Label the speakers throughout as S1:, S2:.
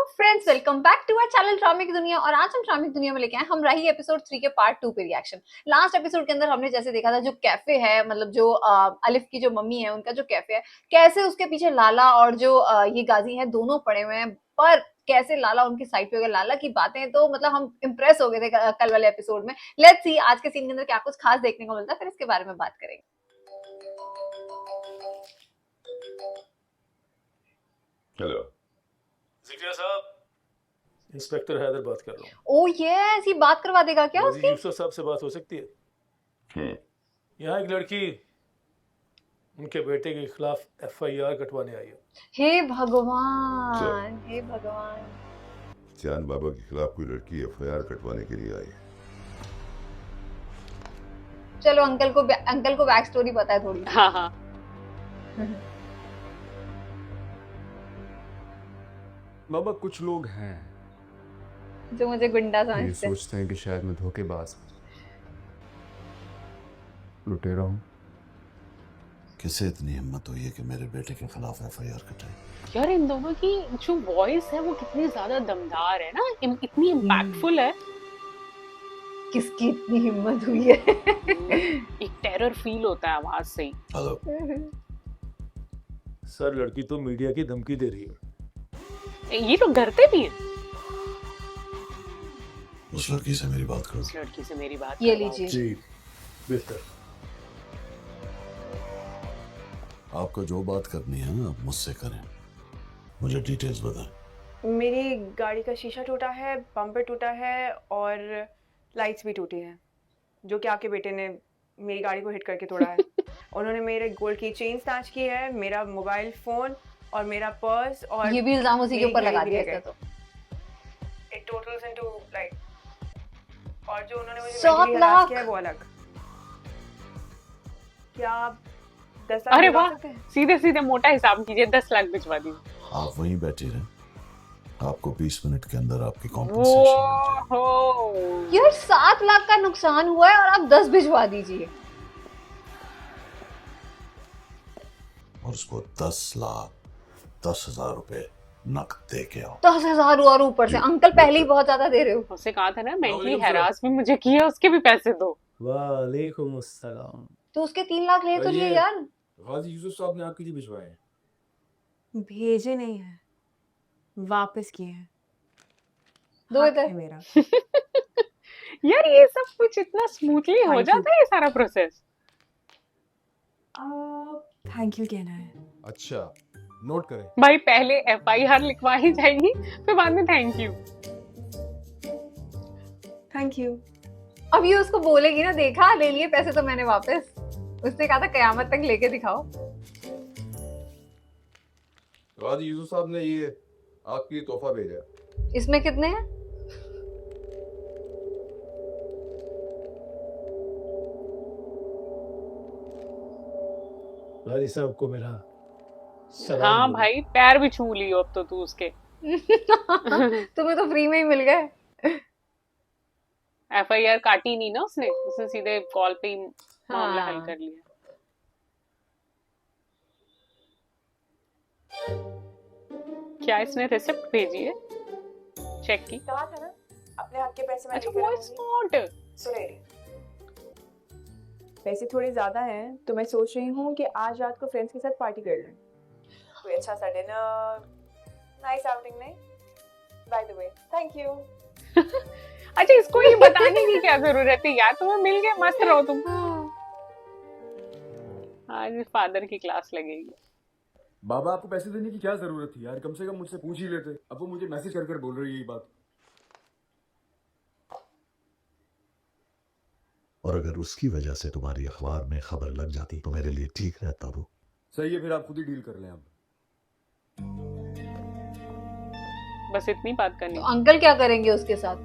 S1: Friends, welcome back to our channel ड्रामे की दुनिया। और आज हम ड्रामे की दुनिया में लेके आए हम राही एपिसोड 3 के पार्ट 2 पे रिएक्शन। लास्ट एपिसोड के अंदर हमने जैसे देखा था जो कैफे है, मतलब जो अलिफ की जो मम्मी है उनका जो कैफे है, कैसे उसके पीछे लाला और जो ये गाजी है दोनों पड़े हुए हैं, पर कैसे लाला उनकी साइड पे हो गया। लाला की बातें तो मतलब हम इंप्रेस हो गए थे कल वाले एपिसोड में। लेट्स सी आज के सीन के अंदर क्या कुछ खास देखने को मिलता है, फिर इसके बारे में बात करेंगे।
S2: हेलो
S3: ज़िकिया साहब, इंस्पेक्टर हैदर बात कर रहा हूँ।
S1: ओ यस, ये बात करवा देगा क्या
S3: गाजी
S1: उसकी?
S3: यूसुफ साहब से बात हो सकती है? यहाँ एक लड़की उनके बेटे के खिलाफ FIR कटवाने आई है।
S1: हे भगवान, हे भगवान।
S2: चांद बाबा के खिलाफ कोई लड़की FIR कटवाने के लिए आई है।
S1: चलो अंकल को बैक स्टोरी पता है थोड़ी।
S4: हाँ हाँ।
S5: बाबा कुछ लोग हैं
S1: जो मुझे गुंडा
S5: ये
S1: समझते हैं।
S5: सोचते हैं कि शायद मैं धोखेबाज लुटेरा हूँ।
S6: किसे इतनी हिम्मत हुई है कि मेरे बेटे के खिलाफ FIR कटाई?
S4: यार इन दोनों की जो वॉइस है वो कितनी ज्यादा दमदार है ना, इतनी इम्पैक्टफुल है।
S1: किसकी इतनी हिम्मत हुई है?
S4: एक टेरर फील होता है आवाज से ही।
S6: हेलो,
S3: सर लड़की तो मीडिया की धमकी दे रही है।
S4: ये लोग डरते भी हैं।
S6: उस लड़की से मेरी बात करो।
S4: उस लड़की से मेरी बात
S1: ये
S4: करवाओ।
S1: लीजिए।
S3: जी बेहतर।
S6: आपको जो बात करनी है आप मुझसे करें, मुझे डिटेल्स बताएं।
S7: मेरी गाड़ी का शीशा टूटा है, बम्पर टूटा है और लाइट्स भी टूटी हैं, जो कि आपके बेटे ने मेरी गाड़ी को हिट करके तोड़ा है। उन्होंने मेरे गोल्ड की चेन स्नैच की है, मेरा मोबाइल फोन और मेरा पर्स, और
S1: ये भी इल्जाम उसी के
S7: मेरी
S1: ऊपर
S7: घड़ी
S1: लगा
S7: भी
S1: दिया
S7: ले
S1: इसका तो।
S7: इट टोटल्स इनटू लाइक, और जो उन्होंने मुझे
S1: 7
S7: mentally
S1: लाख।
S7: harass किया है वो अलग। क्या आप 10 लाख
S4: अरे
S7: भिजवा
S4: वाह,
S7: सकते हैं?
S4: सीधे सीधे मोटा हिसाब कीजिए, 10 लाख भिजवा दीजिए।
S6: आप वहीं बैठे रहें, आपको 20 मिनट के अंदर आपकी कॉम्पेंसेशन
S4: ओहो,
S1: यार 7 लाख का नुकसान हुआ है और आप 10 भिजवा दीजिए।
S6: और उसको 10,10,000 रुपए नकद दे के आओ।
S1: 10,000 और ऊपर से अंकल पहले ही बहुत ज्यादा दे रहे हो।
S4: उससे कहा था ना मेंटली
S3: वालेकुम
S4: हैरास भी मुझे किया, उसके भी पैसे दो।
S3: वालेकुम अस्सलाम।
S1: तो उसके 3 लाख ले तो लिए यार।
S5: गाजी यूसुफ साहब ने आपके लिए भिजवाए हैं।
S7: भेजे नहीं है, वापस किए हैं।
S1: दो
S7: हक
S1: इधर।
S7: है मेरा।
S4: यार ये सब कुछ इतना स्मूथली हो
S7: Thank you.
S4: जाता है ये सारा प्रोसेस।
S7: थैंक यू कहना है।
S5: अच्छा नोट करें।
S4: भाई पहले FIR लिखवाई जाएगी, फिर बाद में थैंक यू।
S7: Thank you.
S1: अब ये उसको बोलेगी ना, देखा ले लिए पैसे तो मैंने वापस। उसने कहा था कयामत तक लेके दिखाओ।
S5: गाजी यूसुफ साहब ने ये आपके लिए तोहफा भेजा है।
S1: इसमें कितने हैं?
S3: गाजी साहब को मेरा सलाम
S4: हाँ
S3: बोलो।
S4: भाई, पैर भी छू लियो अब तो तू उसके।
S1: तुम्हें तो फ्री में ही मिल गए।
S4: FIR काटी नहीं ना उसने सीधे कॉल पे ही मामला
S1: हाँ।
S4: हल कर लिया। क्या इसने रिसिप्ट भेजी है चेक की?
S7: कहा था ना अपने हक के पैसे मैं
S4: अच्छा
S7: लेकर
S4: वॉइस
S7: आऊंगी।
S4: नोट।
S7: सुने, पैसे थोड़े ज्यादा हैं तो मैं सोच रही हूँ कि आज रात को फ्रेंड्स के साथ पार्टी कर लें। कोई अच्छा सा डिनर, नाइस आउटिंग। नहीं, by the way thank you.
S4: अच्छा इसको ये बताने की क्या जरूरत है यार, तुम्हें मिल गया, मस्त रहो तुम। आज फादर की क्लास लगेगी।
S5: बाबा आपको पैसे देने की क्या जरूरत थी यार, कम से कम मुझसे पूछ ही लेते। अब वो मुझे मैसेज कर कर बोल रही है ये बात।
S6: और अगर उसकी वजह से तुम्हारी अखबार में खबर लग जाती तो मेरे लिए ठीक रहता। वो
S5: सही है, फिर आप खुद ही डील कर लें। अब
S4: बस इतनी बात करनी।
S1: तो अंकल क्या करेंगे उसके साथ?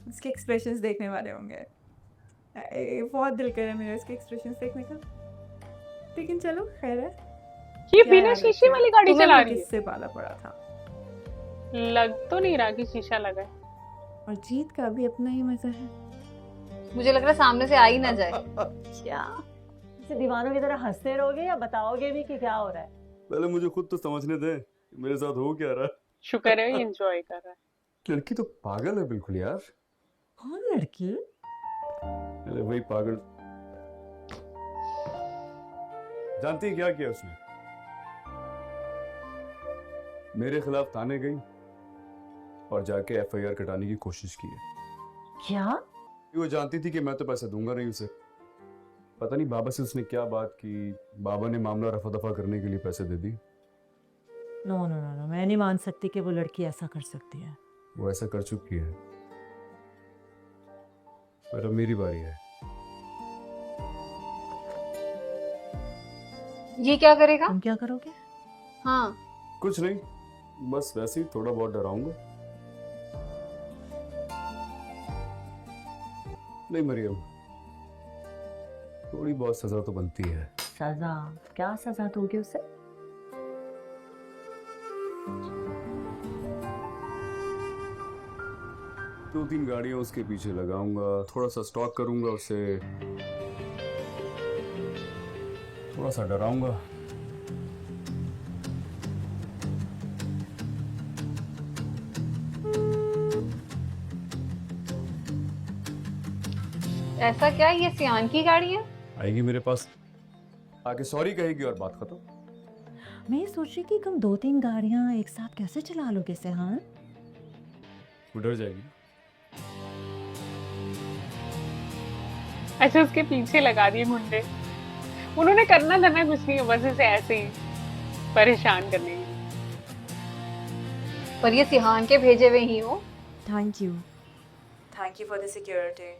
S7: उसके एक्सप्रेशंस देखने वाले होंगे। बहुत दिल कर रहा है मेरा इसके एक्सप्रेशंस देखने का, लेकिन चलो खैर है।
S4: ये
S7: क्या
S4: बिना
S7: यार,
S4: शीशे वाली गाड़ी
S7: तुम्हें
S4: चला
S7: भी
S4: रही है।
S7: किससे पाला पड़ा था।
S4: लग तो नहीं रहा कि शीशा लगा है।
S7: और जीत का भी अपना ही मजा है।
S1: मुझे लग रहा है सामने से आ ही ना जाए।
S8: क्या ऐसे दीवानों की तरह हंसते रहोगे या बताओगे भी कि क्या हो रहा है?
S5: पहले मुझे खुद तो समझने दे मेरे साथ हो क्या रहा।
S4: शुक्र है एंजॉय कर रहा है।
S5: लड़की तो पागल है बिल्कुल यार।
S8: कौन लड़की?
S5: अरे वही पागल। जानती है क्या किया उसने? मेरे खिलाफ थाने गई और जाके एफआईआर कटाने की कोशिश की है।
S8: क्या?
S5: वो जानती थी कि मैं तो पैसे दूंगा नहीं उसे। पता नहीं बाबा से उसने क्या बात की, बाबा ने मामला रफा दफा करने के लिए पैसे दे दी।
S8: नो नो नो नो, मैं नहीं मान सकती कि वो लड़की ऐसा कर सकती है।
S5: वो ऐसा कर चुकी है, पर अब मेरी बारी है।
S1: ये क्या करेगा?
S8: तुम क्या करोगे?
S1: हाँ,
S5: कुछ नहीं, बस वैसे ही थोड़ा बहुत डराऊंगा। नहीं मरियम, थोड़ी बहुत सजा तो बनती है।
S8: सजा? क्या सजा दोगे उसे?
S5: दो तीन गाड़ियां उसके पीछे लगाऊंगा, थोड़ा सा स्टॉक करूंगा उसे, थोड़ा सा डराऊंगा।
S1: ऐसा क्या? ये सियान की गाड़ी है?
S5: आएगी मेरे पास, आके सॉरी कहेगी और बात खत्म।
S8: मैं ये सोच रही थी तुम 2-3 गाड़ियां एक साथ कैसे चला लोगे सेहान?
S5: वो डर जाएगी।
S4: अच्छा उसके पीछे लगा दिए गुंडे। उन्होंने करना धरना कुछ नहीं है, बस इसे ऐसे ही परेशान करने के लिए।
S1: पर ये सिहान के भेजे हुए ही हो।
S7: Thank you for the security.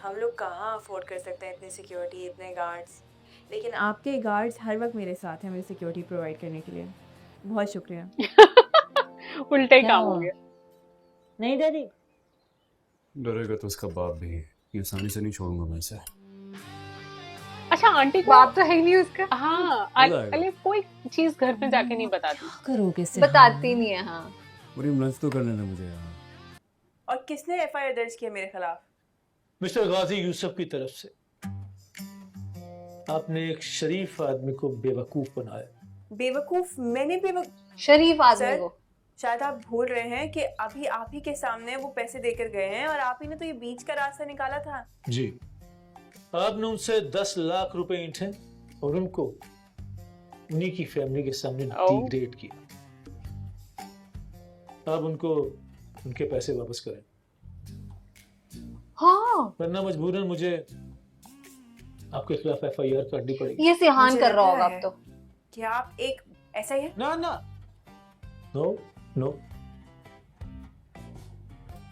S7: हम लोग कहाँ अफोर्ड कर सकते हैं इतनी सिक्योरिटी, इतने गार्ड्स, लेकिन आपके गार्ड्स हर वक्त मेरे साथ हैं मेरी सिक्योरिटी प्रोवाइड करने के लिए। बहुत शुक्रिया।
S4: उल्टा ही
S8: क्या
S4: काम हो
S8: हुआ?
S4: गया।
S8: नहीं डरी?
S5: डरेगा तो उसका बाप भी, ये आसानी से नहीं छोड़ूंगा मैं इसे।
S4: अच्छा आंटी को
S1: बाप तो है ही नहीं उसका।
S4: हाँ
S5: मजा आएगा।
S4: अलिफ कोई चीज घर में जाके नहीं बताती।
S8: क्या करोगे सेहान?
S1: बताती नहीं है। हाँ,
S5: मरियम लंच तो कर लेना मुझे यार।
S7: और किसने एफआईआर दर्ज किया मेरे खिलाफ?
S3: मिस्टर गाजी यूसुफ की तरफ से। आपने एक शरीफ आदमी को बेवकूफ बनाया।
S7: बेवकूफ? मैंने बेवकूफ?
S1: शरीफ आदमी
S7: सर,
S1: को।
S7: शायद आप भूल रहे हैं कि अभी आप ही के सामने वो पैसे देकर गए हैं और आप ही ने तो ये बीच का रास्ता निकाला था।
S3: जी, आपने उनसे 10 लाख रुपए ईंटे और उनको उन्हीं की फैमिली के सामने डिग्रेड किया। अब उनको उनके पैसे वापस करें,
S1: हाँ,
S3: वरना मजबूरन मुझे आपके खिलाफ एफआईआर करनी पड़ेगी।
S1: ये सिहान
S7: मुझे
S1: कर रहा
S7: लगता
S1: होगा
S7: है
S1: अब तो।
S7: कि आप एक ऐसा ही है।
S3: ना ना, नो नो,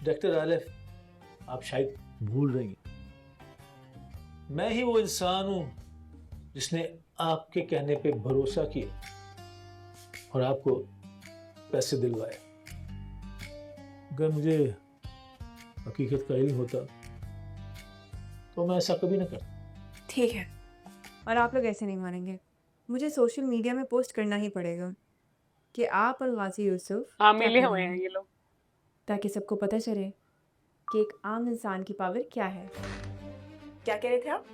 S3: डॉक्टर आलिफ, आप शायद भूल रही हैं, मैं ही वो इंसान हूं जिसने आपके कहने पे भरोसा किया और आपको पैसे दिलवाए। अगर मुझे हकीकत का इल्म होता तो मैं ऐसा कभी ना करता।
S7: ठीक है, और आप लोग ऐसे नहीं मानेंगे, मुझे सोशल मीडिया में पोस्ट करना ही पड़ेगा कि आप और गाजी यूसुफ
S4: हाँ
S7: क्या
S4: मिले
S7: कर
S4: हुए
S7: रहे
S4: हैं
S7: हैं,
S4: ये लोग।
S7: ताकि सबको पता चले कि एक आम इंसान की पावर क्या है। क्या कह रहे थे आप?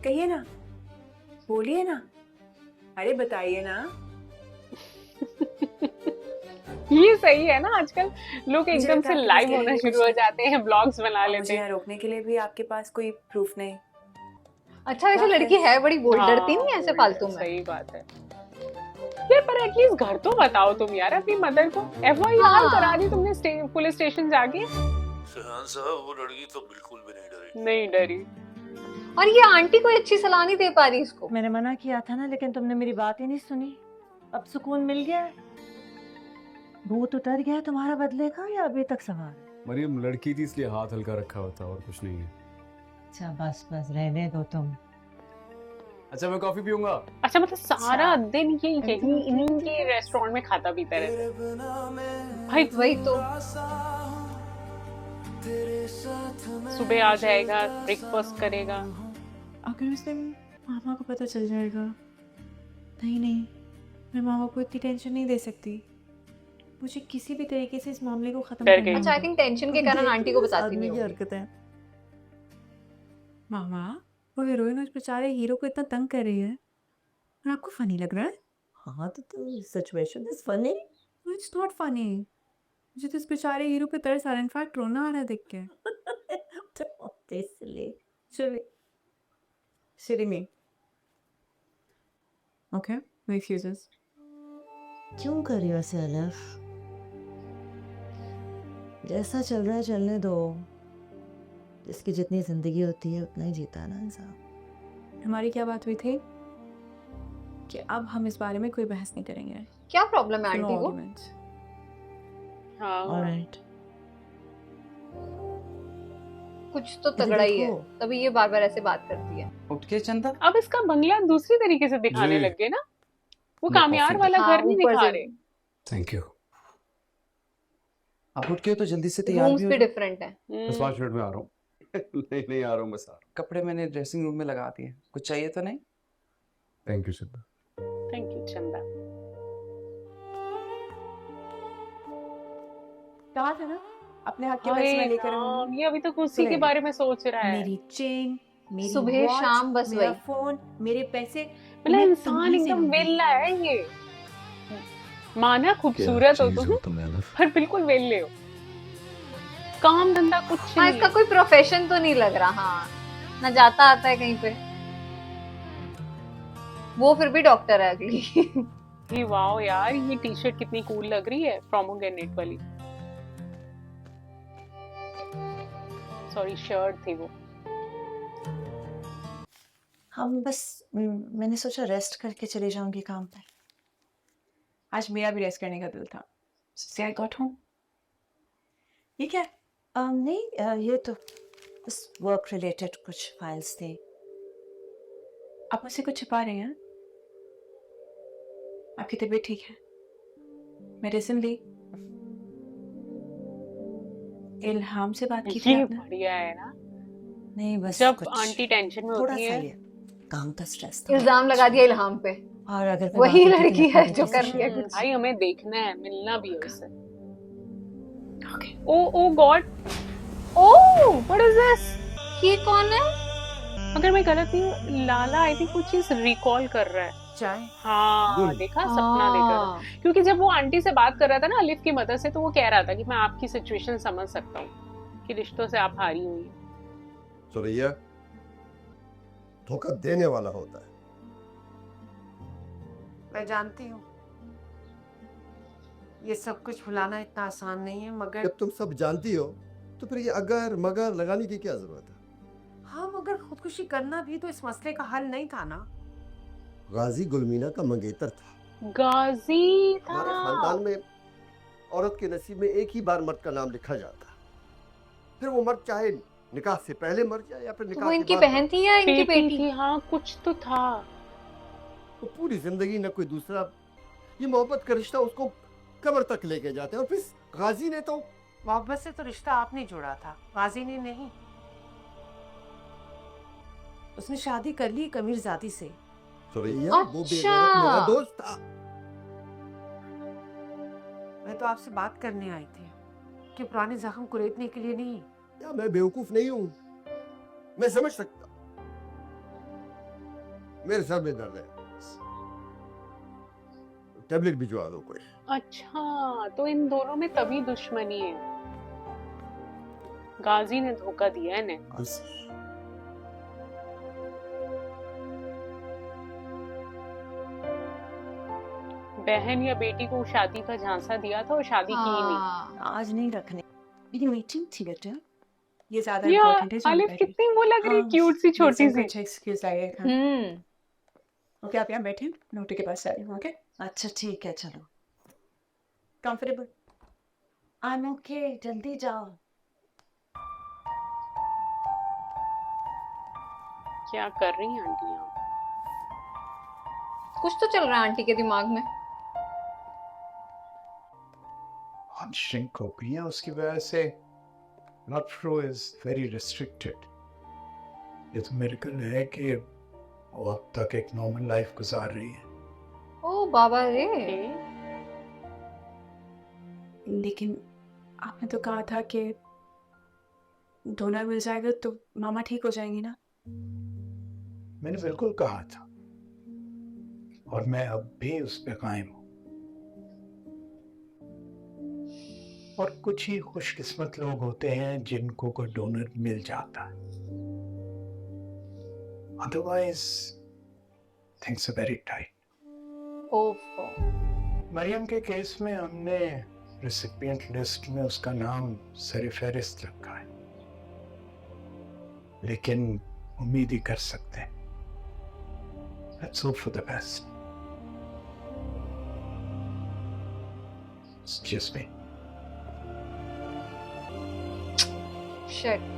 S7: कहिए ना, बोलिए ना, अरे बताइए ना।
S4: ये सही है ना, आजकल लोग
S7: मुझे
S4: एकदम
S7: लगता
S4: से
S7: है कि
S4: लाइव
S7: इसके
S4: होना
S7: लिए
S4: शुरू हो
S7: कुछ-
S4: जाते हैं, ब्लॉग्स बना
S7: और
S4: लेते
S7: मुझे
S4: हैं।
S7: यहाँ रोकने के लिए भी आपके पास कोई प्रूफ नहीं।
S1: अच्छा, वैसे लड़की है बड़ी बोल्ड,
S4: हाँ,
S1: डरती नहीं है ऐसे
S4: बोल
S1: फालतू
S4: है,
S1: में।
S4: सही बात है यार, पर एटलीस्ट घर तो बताओ तुम यार अपनी मदर को। एफआईआर
S1: हाँ।
S4: करा दी तुमने पुलिस स्टेशन जाके?
S6: सुहान साहब, वो लड़की तो बिल्कुल भी नहीं डरी।
S4: नहीं डरी।
S1: और ये आंटी कोई अच्छी सलाह नहीं दे पा रही इसको।
S8: मैंने मना किया था ना, लेकिन तुमने मेरी बात ही नहीं सुनी। अब सुकून मिल गया है? भूत उतर गया है तुम्हारा बदले का, या अभी तक सवार है?
S5: मरियम लड़की थी इसलिए हाथ हल्का रखा होता, और कुछ नहीं है।
S8: अच्छा बस बस रहने दो तुम।
S5: अच्छा मैं कॉफी पीऊंगा।
S4: अच्छा मतलब सारा दिन ये यही इन्हीं के रेस्टोरेंट में खाता पीता रहता है। भाई
S1: वही तो।
S4: सुबह आ जाएगा, ब्रेकफास्ट करेगा।
S7: अगर उस दिन मामा को पता चल जाएगा। नहीं नहीं, मैं मामा को इतनी टेंशन नहीं दे सकती। मुझे किसी भी तरीके से इस मामले को खत्म
S4: डर
S7: करना
S4: गई।
S1: अच्छा, आई थिंक टेंशन के कारण आंटी को बताती नहीं होगी।
S7: हरकतें। मामा, वो हीरोइन उस बेचारे हीरो को इतना तंग कर रही है।
S9: और आपको फनी लग रहा है?
S8: हाँ तो situation is funny.
S9: It's not funny. मुझे तो इस बेचारे हीरो पे तरस आ रहा है, इनफैक्ट रोना आ रहा है देख के।
S8: इसलिए
S9: Silly me. Okay, refuses.
S8: क्यों कर रही हो ऐसे अलिफ? जैसा चल रहा है चलने दो। जिसकी जितनी जिंदगी होती है उतना ही जीता है ना इंसान।
S9: हमारी क्या बात हुई थी कि अब हम इस बारे में कोई बहस नहीं करेंगे।
S1: क्या प्रॉब्लम है
S9: No
S1: आंटी को?
S9: arguments.
S4: हाँ
S8: ऑलराइट।
S1: कुछ तो तगड़ा ही है,
S8: देखो।
S1: तभी ये बार बार ऐसे बात करती है।
S10: उठ के चंदा
S4: अब इसका बंगला दूसरी तरीके से दिखाने
S5: जी।
S4: लग गए ना, वो
S5: मैं
S4: कामयार
S5: कॉफी
S4: वाला
S1: हाँ,
S4: घर नहीं
S1: ऊपर
S4: दिखा
S1: से
S4: रहे।
S5: Thank you.
S10: अब उठ के तो जल्दी से तैयार
S1: रूम्स
S10: भी हो
S1: भी
S10: जाओ।
S1: डिफरेंट है।
S5: बस 5 मिनट में आ रहा हूँ। नहीं आ रहा हूँ, बस आ रहा हूँ।
S10: कपड़े मैंने ड्रेसिंग रूम में लगा दिए, कुछ चाहिए तो नहीं?
S5: थैंक यू सिद्धा।
S4: थैंक यू चंदा।
S7: कहा था ना अपने हक के
S4: हाय
S7: पैसे मैं लेकर
S4: राम,
S7: आऊंगी।
S4: ये अभी तक उसी के
S7: सुने।
S4: बारे में सोच रहा है।
S9: मेरी चेन, मेरी
S1: सुबह
S9: वॉच,
S1: शाम बस
S9: मेरा
S1: वही।
S9: फोन, मेरे पैसे,
S4: मतलब
S9: मैं
S4: इंसान
S9: तुम्हीं से
S4: एकदम
S9: लूंगी।
S4: वेल्ला है ये। माना खूबसूरत हो तुम,
S5: तुम्हें अलिफ?
S4: पर बिल्कुल वेल्ले हो। काम धंधा कुछ
S1: हाँ,
S4: नहीं
S1: इसका
S4: है।
S1: कोई प्रोफेशन तो नहीं लग रहा। हाँ, ना जाता आता है कहीं पे। वो फिर भी डॉक्टर है अगली।
S4: ये वाओ यार, ये टी शर्ट कितनी कूल लग रही है, प्रोमोग्रेनेट वाली। सॉरी, शर्ट थी वो।
S8: हम बस मैंने सोचा रेस्ट करके चली जाऊंगी काम पे।
S9: आज मेरा भी रेस्ट करने का दिल था। से आई गॉट होम। ये क्या है?
S8: नहीं ये तो बस वर्क रिलेटेड कुछ फाइल्स थे।
S9: आप मुझसे कुछ छिपा रहे हैं? आपकी तबीयत ठीक है? मेडिसिन ली? इल्हाम से बात की थी
S4: ये
S9: आपने?
S4: बढ़िया है ना,
S8: नहीं बस
S4: जब
S8: कुछ
S4: आंटी टेंशन में
S8: थोड़ा
S4: होती
S8: सा
S4: है।
S8: ये काम का स्ट्रेस था।
S1: इल्जाम लगा दिया इल्हाम पे।
S8: और अगर कोई
S1: वही
S8: बात होती तो
S1: लड़की
S8: मैं
S1: है
S8: अपनी
S1: जो
S8: बेटी
S1: कर
S8: से
S1: रही है कुछ।
S4: भाई हमें देखना है, मिलना भी है उससे। Oh God, oh what is this?
S1: ये कौन है?
S4: अगर मैं गलत नहीं हूँ, लाला आई थिंक कुछ चीज रिकॉल कर रहा है।
S9: चाय?
S4: हाँ देखा, सपना देख रहा था। क्योंकि जब वो आंटी से बात कर रहा था ना अलिफ की मदद से, तो वो कह रहा था कि मैं आपकी सिचुएशन समझ सकता हूँ कि रिश्तों से आप हारी हुई हैं।
S2: सुरैया, धोखा देने वाला होता है।
S11: मैं जानती हूँ ये सब कुछ भुलाना इतना आसान नहीं है, मगर
S2: जब तुम सब जानती हो तो फिर ये अगर मगर लगाने की क्या जरूरत है?
S11: हाँ, मगर खुदकुशी करना भी तो इस मसले का हल नहीं था ना।
S2: गाजी गुलमीना का मंगेतर था।
S4: गाजी
S2: हमारे
S4: था।
S2: खानदान में औरत के नसीब में एक ही बार मर्द का नाम लिखा जाता, फिर वो मर्द चाहे निकाह से पहले मर जाए या फिर
S1: तो
S2: निकाह
S1: वो
S2: के
S1: इनकी
S2: बाद
S1: बहन थी या इनकी बेटी?
S4: थी, हाँ कुछ तो था।
S2: वो पूरी जिंदगी न कोई दूसरा, ये मोहब्बत का रिश्ता उसको कब्र तक लेके जाते हैं। और फिर गाजी ने तो
S11: मोहब्बत से तो रिश्ता आपने जोड़ा था, गाजी ने नहीं। उसने शादी कर ली एक अमीरजादी से।
S2: सुरैया, वो बेगैरत मेरा दोस्त था।
S11: मैं तो आपसे बात करने आई थी कि पुराने जख्म कुरेदने के लिए नहीं।
S2: क्या मैं बेवकूफ नहीं हूँ? मैं समझ सकता, मेरे सर में दर्द है। टैबलेट भिजवा दो कोई।
S4: अच्छा, तो इन दोनों में तभी दुश्मनी है। गाजी ने धोखा दिया है इन्हें। बहन या बेटी को शादी का झांसा दिया था और शादी की ही नहीं।
S8: आज नहीं रखने।
S9: मेरी मीटिंग थी बेटा। ये ज्यादा
S4: या
S9: इम्पोर्टेंट है।
S4: अलिफ कितनी वो लग रही है, क्यूट सी छोटी सी।
S9: अच्छा एक्सक्यूज लाइए। ओके, आप यहाँ बैठे, नोटी के पास आ रही हूँ। ओके,
S8: अच्छा ठीक है, चलो।
S9: कंफर्टेबल?
S8: आई एम ओके, जल्दी जाओ।
S4: क्या कर रही हैं आंटी यहाँ?
S1: कुछ तो चल रहा है आंटी के दिमाग में।
S3: श्रिंक हो गई है, उसकी वजह से blood flow is very restricted. ये तो मिरेकल है कि वो अब तक एक नॉर्मल लाइफ गुजार रही है।
S1: ओ बाबा रे।
S9: लेकिन आपने तो कहा था कि डोनर मिल जाएगा तो मामा ठीक हो जाएंगी ना?
S3: मैंने बिल्कुल कहा था,
S12: और मैं अब भी उस पे कायम हूं। और कुछ ही खुशकिस्मत लोग होते हैं जिनको कोई डोनर मिल जाता है, otherwise things are very tight.
S1: ओफो।
S12: मरियम के केस में हमने रेसिपिएंट लिस्ट में उसका नाम सर फहरिस्त रखा है, लेकिन उम्मीद ही कर सकते हैं। Let's hope for the best. It's just me.
S1: Shit.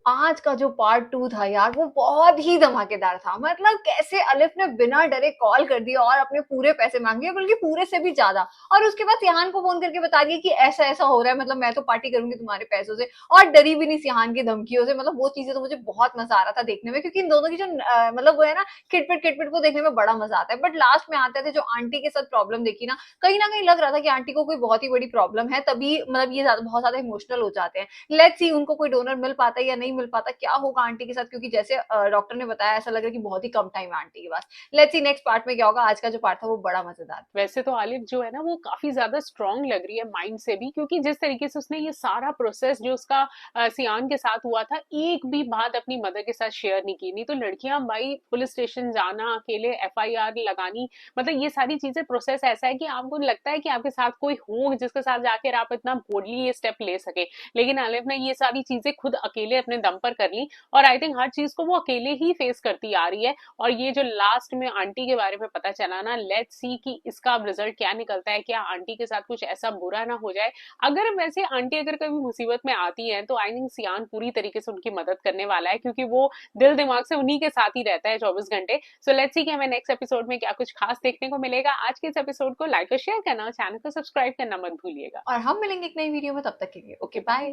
S1: आज का जो पार्ट 2 था यार वो बहुत ही धमाकेदार था। मतलब कैसे अलिफ ने बिना डरे कॉल कर दिया और अपने पूरे पैसे मांग लिए, बल्कि पूरे से भी ज्यादा। और उसके बाद सिहान को फोन करके बता दिया कि ऐसा ऐसा हो रहा है, मतलब मैं तो पार्टी करूंगी तुम्हारे पैसों से, और डरी भी नहीं सिहान की धमकियों से। मतलब वो चीजें तो मुझे बहुत मजा आ रहा था देखने में, क्योंकि इन दोनों की जो मतलब वो है ना खिटपिट को देखने में बड़ा मजा आता है। बट लास्ट में आते थे जो आंटी के साथ प्रॉब्लम देखी ना कहीं लग रहा था कि आंटी को कोई बहुत ही बड़ी प्रॉब्लम है, तभी मतलब ये बहुत ज्यादा इमोशनल हो जाते हैं। लेट्स सी उनको कोई डोनर मिल पाता है या नहीं मिल पाता, क्या होगा आंटी के साथ, क्योंकि जैसे डॉक्टर ने बताया ऐसा लग रहा है कि बहुत ही कम टाइम है आंटी के पास। लेट्स सी नेक्स्ट पार्ट में क्या होगा। आज का जो पार्ट था वो बड़ा मजेदार।
S4: वैसे तो आलिफ जो है ना वो काफी ज्यादा स्ट्रांग लग रही है माइंड से भी, क्योंकि जिस तरीके से उसने ये सारा प्रोसेस जो उसका सियान के साथ हुआ था एक भी बात अपनी मदर के साथ शेयर नहीं की। नहीं तो लड़कियां भाई पुलिस स्टेशन जाना, अकेले एफआईआर लगानी, मतलब ये सारी चीजें प्रोसेस ऐसा है कि आपको लगता है कि आपके साथ कोई हो जिसके साथ जाकर आप इतना बोल्डली ये स्टेप ले सके। लेकिन आलिफ ने ये सारी चीजें खुद अकेले अपने दम पर कर ली, और आई थिंक हर चीज को वो अकेले ही फेस करती आ रही है। और ये जो लास्ट में आंटी के बारे में पता चला ना, लेट्स सी कि इसका रिजल्ट क्या निकलता है। क्या आंटी के साथ कुछ ऐसा बुरा ना हो जाए। अगर वैसे आंटी अगर कभी मुसीबत में आती है तो आई थिंक सियान पूरी तरीके से उनकी मदद करने वाला है, क्योंकि वो दिल दिमाग से उन्हीं के साथ ही रहता है 24 घंटे। सो लेट्स सी कि हमें नेक्स्ट एपिसोड में क्या कुछ खास देखने को मिलेगा। आज के इस एपिसोड को लाइक और शेयर करना और चैनल को सब्सक्राइब करना मत भूलिएगा।
S1: और हम मिलेंगे एक नई वीडियो में, तब तक के लिए ओके बाय।